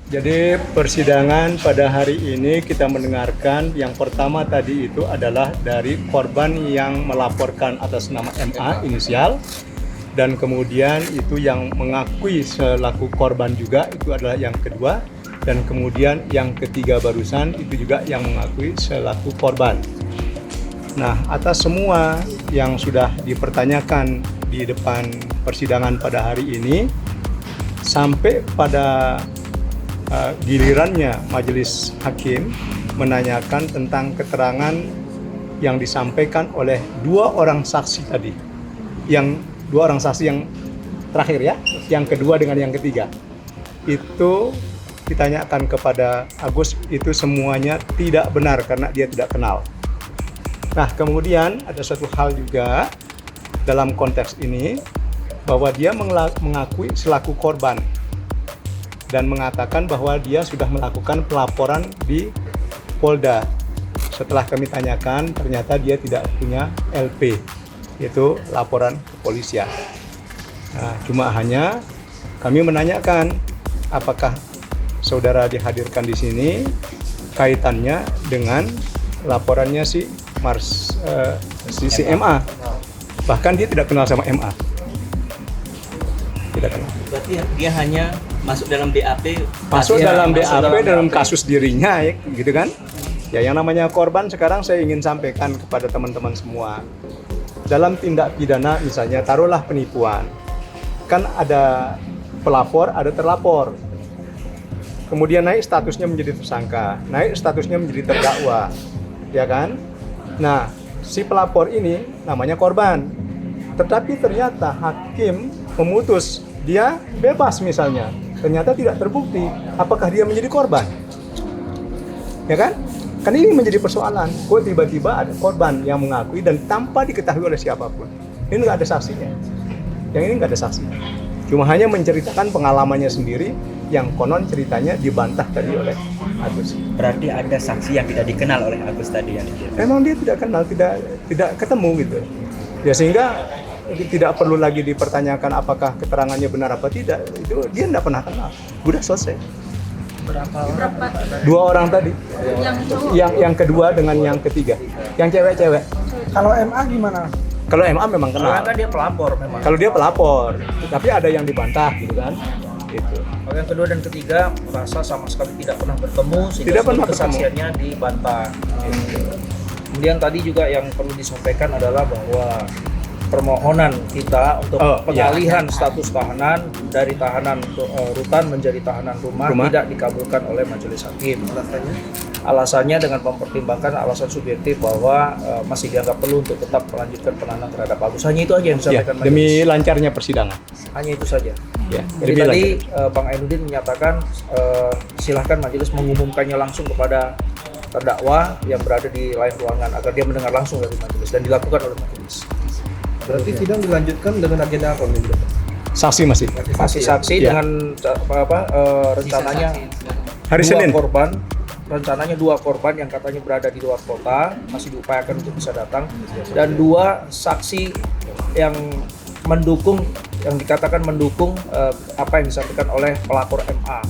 Jadi persidangan pada hari ini kita mendengarkan yang pertama tadi itu adalah dari korban yang melaporkan atas nama MA inisial, dan kemudian itu yang mengakui selaku korban juga itu adalah yang kedua, dan kemudian yang ketiga barusan itu juga yang mengakui selaku korban. Nah, atas semua yang sudah dipertanyakan di depan persidangan pada hari ini sampai pada gilirannya majelis hakim menanyakan tentang keterangan yang disampaikan oleh dua orang saksi tadi. Yang dua orang saksi yang terakhir ya, yang kedua dengan yang ketiga. Itu ditanyakan kepada Agus, itu semuanya tidak benar karena dia tidak kenal. Nah, kemudian ada suatu hal juga dalam konteks ini bahwa dia mengakui selaku korban dan mengatakan bahwa dia sudah melakukan pelaporan di Polda. Setelah kami tanyakan, ternyata dia tidak punya LP, yaitu laporan kepolisian. Nah, cuma hanya kami menanyakan apakah saudara dihadirkan di sini kaitannya dengan laporannya si MA. Bahkan dia tidak kenal sama MA. Tidak kenal. Berarti dia hanya masuk dalam BAP, dalam kasus dirinya ya, gitu kan? Ya, yang namanya korban sekarang saya ingin sampaikan kepada teman-teman semua. Dalam tindak pidana misalnya taruhlah penipuan. Kan ada pelapor, ada terlapor. Kemudian naik statusnya menjadi tersangka, naik statusnya menjadi terdakwa. Ya kan? Nah, si pelapor ini namanya korban. Tetapi ternyata hakim memutus dia bebas misalnya. Ternyata tidak terbukti, apakah dia menjadi korban? Ya kan? Kan ini menjadi persoalan. Kok tiba-tiba ada korban yang mengakui dan tanpa diketahui oleh siapapun. Ini nggak ada saksinya. Yang ini nggak ada saksi. Cuma hanya menceritakan pengalamannya sendiri yang konon ceritanya dibantah tadi oleh Agus. Berarti ada saksi yang tidak dikenal oleh Agus tadi yang Memang dia tidak kenal, tidak ketemu gitu. Ya sehingga tidak perlu lagi dipertanyakan apakah keterangannya benar apa tidak. Itu dia tidak pernah kenal. Sudah selesai. Berapa? Dua orang tadi. Yang kedua dengan yang ketiga. Yang cewek-cewek. Kalau MA gimana? Kalau MA memang kenal. kan dia pelapor memang. Kalau dia pelapor, tapi ada yang dibantah gitu kan. Gitu. Kalau yang kedua dan ketiga merasa sama sekali tidak pernah bertemu sehingga Tidak pernah kesaksiannya dibantah. Kemudian tadi juga yang perlu disampaikan adalah bahwa permohonan kita untuk pengalihan status tahanan dari tahanan rutan menjadi tahanan rumah tidak dikabulkan oleh majelis hakim. Alasannya dengan mempertimbangkan alasan subjektif bahwa masih dianggap perlu untuk tetap melanjutkan penahanan terhadap Agus. Hanya itu aja yang disampaikan majelis. Demi lancarnya persidangan. Hanya itu saja. Ya, Jadi tadi Bang Ainuddin menyatakan silahkan majelis mengumumkannya langsung kepada terdakwa yang berada di lain ruangan agar dia mendengar langsung dari majelis dan dilakukan oleh majelis. Berarti sidang dilanjutkan dengan agenda apa minggu depan? Saksi masih. Masih saksi Ya. dengan rencananya Hari dua Senin. korban. Rencananya dua korban yang katanya berada di luar kota masih diupayakan untuk bisa datang, dan dua saksi yang mendukung, yang dikatakan mendukung apa yang disampaikan oleh pelapor MA.